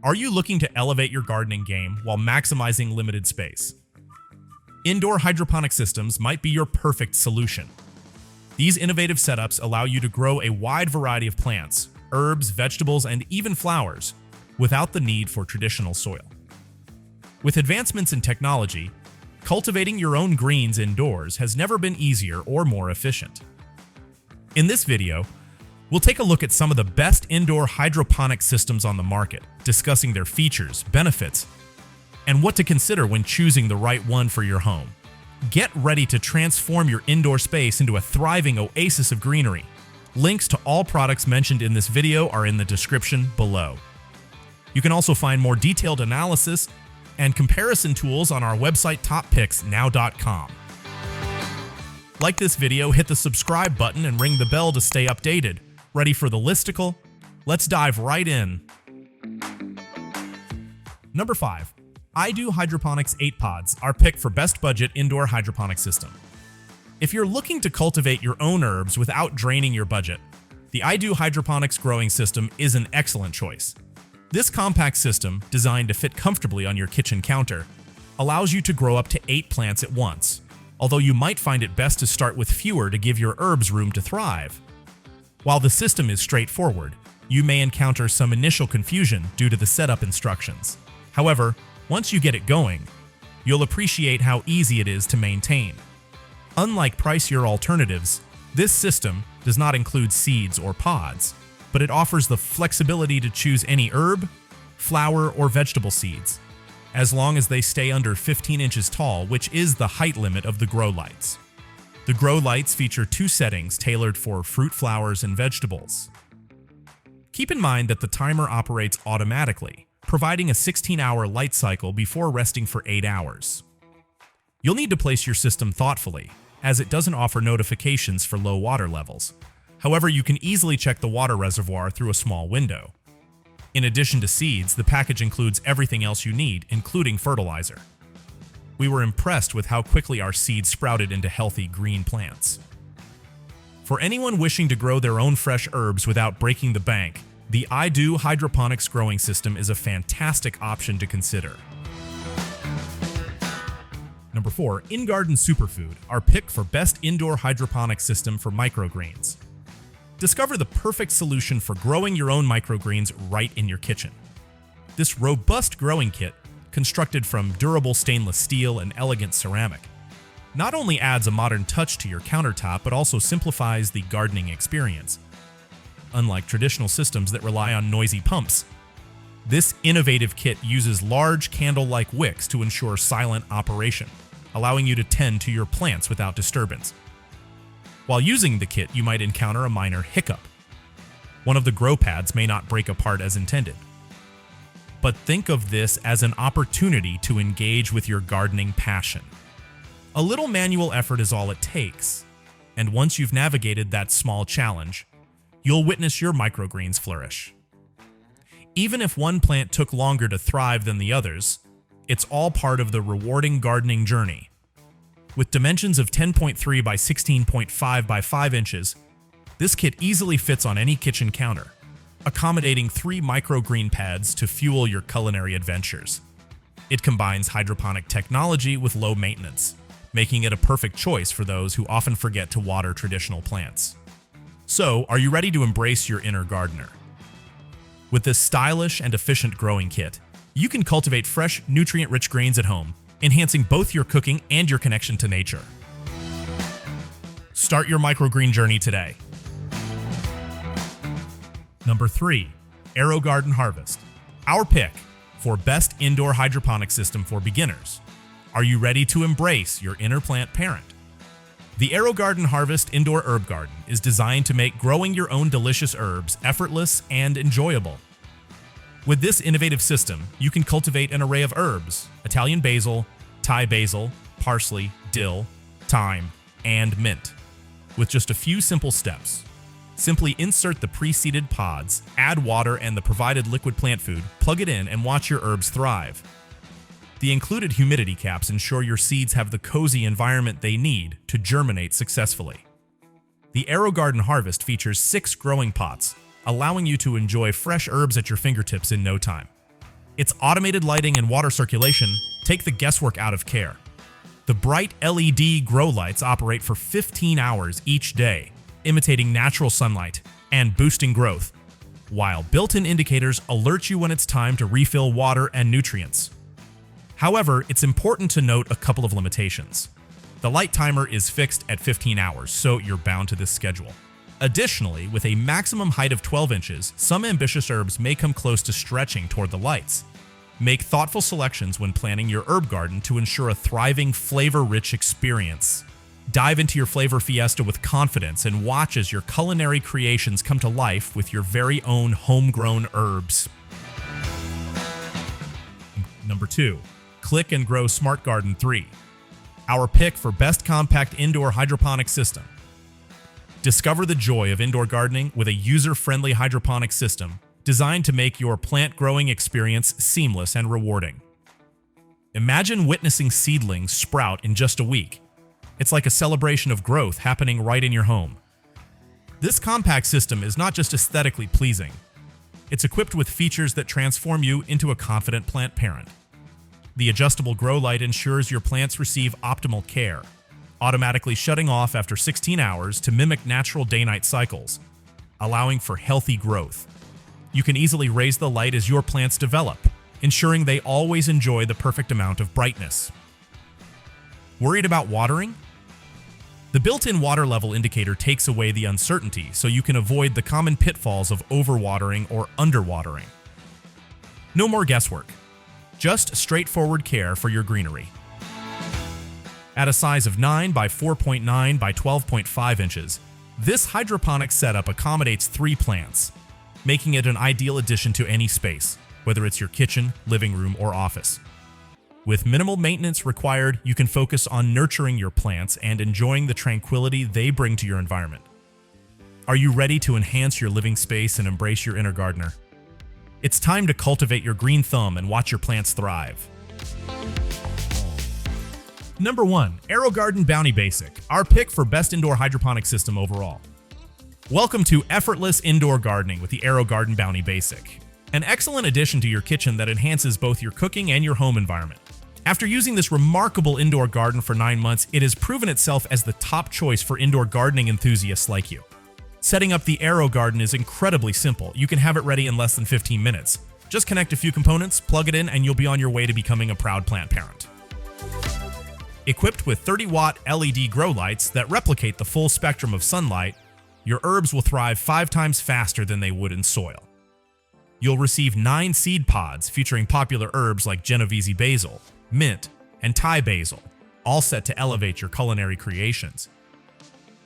Are you looking to elevate your gardening game while maximizing limited space? Indoor hydroponic systems might be your perfect solution. These innovative setups allow you to grow a wide variety of plants, herbs, vegetables, and even flowers without the need for traditional soil. With advancements in technology, cultivating your own greens indoors has never been easier or more efficient. In this video, we'll take a look at some of the best indoor hydroponic systems on the market, discussing their features, benefits, and what to consider when choosing the right one for your home. Get ready to transform your indoor space into a thriving oasis of greenery. Links to all products mentioned in this video are in the description below. You can also find more detailed analysis and comparison tools on our website TopPicksNow.com. Like this video, hit the subscribe button and ring the bell to stay updated. Ready for the listicle? Let's dive right in. Number 5. iDoo Hydroponics 8 Pods, our pick for best budget indoor hydroponic system. If you're looking to cultivate your own herbs without draining your budget, the iDoo Hydroponics growing system is an excellent choice. This compact system, designed to fit comfortably on your kitchen counter, allows you to grow up to 8 plants at once, although you might find it best to start with fewer to give your herbs room to thrive. While the system is straightforward, you may encounter some initial confusion due to the setup instructions. However, once you get it going, you'll appreciate how easy it is to maintain. Unlike pricier alternatives, this system does not include seeds or pods, but it offers the flexibility to choose any herb, flower, or vegetable seeds, as long as they stay under 15 inches tall, which is the height limit of the grow lights. The grow lights feature 2 settings tailored for fruit, flowers, and vegetables. Keep in mind that the timer operates automatically, providing a 16-hour light cycle before resting for 8 hours. You'll need to place your system thoughtfully, as it doesn't offer notifications for low water levels. However, you can easily check the water reservoir through a small window. In addition to seeds, the package includes everything else you need, including fertilizer. We were impressed with how quickly our seeds sprouted into healthy green plants. For anyone wishing to grow their own fresh herbs without breaking the bank, the iDoo Hydroponics growing system is a fantastic option to consider. Number 4. Inguarden Superfood, our pick for best indoor hydroponic system for microgreens. Discover the perfect solution for growing your own microgreens right in your kitchen. This robust growing kit, constructed from durable stainless steel and elegant ceramic, not only adds a modern touch to your countertop but also simplifies the gardening experience. Unlike traditional systems that rely on noisy pumps, this innovative kit uses large candle-like wicks to ensure silent operation, allowing you to tend to your plants without disturbance. While using the kit, you might encounter a minor hiccup. One of the grow pads may not break apart as intended. But think of this as an opportunity to engage with your gardening passion. A little manual effort is all it takes, and once you've navigated that small challenge, you'll witness your microgreens flourish. Even if one plant took longer to thrive than the others, it's all part of the rewarding gardening journey. With dimensions of 10.3 by 16.5 by 5 inches, this kit easily fits on any kitchen counter, accommodating 3 microgreen pads to fuel your culinary adventures. It combines hydroponic technology with low maintenance, making it a perfect choice for those who often forget to water traditional plants. So, are you ready to embrace your inner gardener? With this stylish and efficient growing kit, you can cultivate fresh, nutrient-rich greens at home, enhancing both your cooking and your connection to nature. Start your microgreen journey today. Number 3. AeroGarden Harvest, our pick for best indoor hydroponic system for beginners. Are you ready to embrace your inner plant parent? The AeroGarden Harvest Indoor Herb Garden is designed to make growing your own delicious herbs effortless and enjoyable. With this innovative system, you can cultivate an array of herbs: Italian basil, Thai basil, parsley, dill, thyme, and mint, with just a few simple steps. Simply insert the pre-seeded pods, add water and the provided liquid plant food, plug it in, and watch your herbs thrive. The included humidity caps ensure your seeds have the cozy environment they need to germinate successfully. The AeroGarden Harvest features 6 growing pots, allowing you to enjoy fresh herbs at your fingertips in no time. Its automated lighting and water circulation take the guesswork out of care. The bright LED grow lights operate for 15 hours each day, imitating natural sunlight and boosting growth, while built-in indicators alert you when it's time to refill water and nutrients. However, it's important to note a couple of limitations. The light timer is fixed at 15 hours, so you're bound to this schedule. Additionally, with a maximum height of 12 inches, some ambitious herbs may come close to stretching toward the lights. Make thoughtful selections when planning your herb garden to ensure a thriving, flavor-rich experience. Dive into your flavor fiesta with confidence and watch as your culinary creations come to life with your very own homegrown herbs. Number 2. Click and Grow Smart Garden 3. Our pick for best compact indoor hydroponic system. Discover the joy of indoor gardening with a user-friendly hydroponic system designed to make your plant growing experience seamless and rewarding. Imagine witnessing seedlings sprout in just a week. It's like a celebration of growth happening right in your home. This compact system is not just aesthetically pleasing. It's equipped with features that transform you into a confident plant parent. The adjustable grow light ensures your plants receive optimal care, automatically shutting off after 16 hours to mimic natural day-night cycles, allowing for healthy growth. You can easily raise the light as your plants develop, ensuring they always enjoy the perfect amount of brightness. Worried about watering? The built-in water level indicator takes away the uncertainty so you can avoid the common pitfalls of overwatering or underwatering. No more guesswork, just straightforward care for your greenery. At a size of 9 by 4.9 by 12.5 inches, this hydroponic setup accommodates 3 plants, making it an ideal addition to any space, whether it's your kitchen, living room, or office. With minimal maintenance required, you can focus on nurturing your plants and enjoying the tranquility they bring to your environment. Are you ready to enhance your living space and embrace your inner gardener? It's time to cultivate your green thumb and watch your plants thrive. Number 1. AeroGarden Bounty Basic, our pick for best indoor hydroponic system overall. Welcome to effortless indoor gardening with the AeroGarden Bounty Basic, an excellent addition to your kitchen that enhances both your cooking and your home environment. After using this remarkable indoor garden for 9 months, it has proven itself as the top choice for indoor gardening enthusiasts like you. Setting up the AeroGarden is incredibly simple. You can have it ready in less than 15 minutes. Just connect a few components, plug it in, and you'll be on your way to becoming a proud plant parent. Equipped with 30-watt LED grow lights that replicate the full spectrum of sunlight, your herbs will thrive 5 times faster than they would in soil. You'll receive 9 seed pods featuring popular herbs like Genovese basil, mint, and Thai basil, all set to elevate your culinary creations.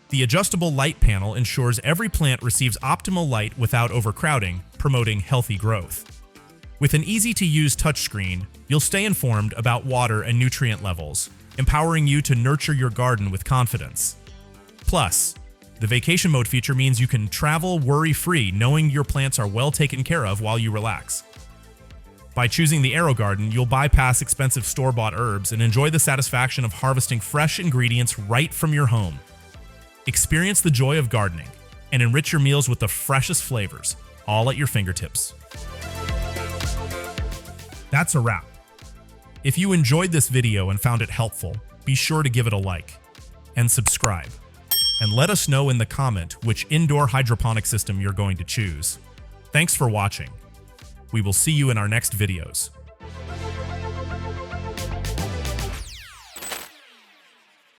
The adjustable light panel ensures every plant receives optimal light without overcrowding, promoting healthy growth. With an easy-to-use touchscreen, you'll stay informed about water and nutrient levels, empowering you to nurture your garden with confidence. Plus, the vacation mode feature means you can travel worry-free, knowing your plants are well taken care of while you relax. By choosing the AeroGarden, you'll bypass expensive store-bought herbs and enjoy the satisfaction of harvesting fresh ingredients right from your home. Experience the joy of gardening and enrich your meals with the freshest flavors, all at your fingertips. That's a wrap. If you enjoyed this video and found it helpful, be sure to give it a like and subscribe. And let us know in the comment which indoor hydroponic system you're going to choose. Thanks for watching. We will see you in our next videos.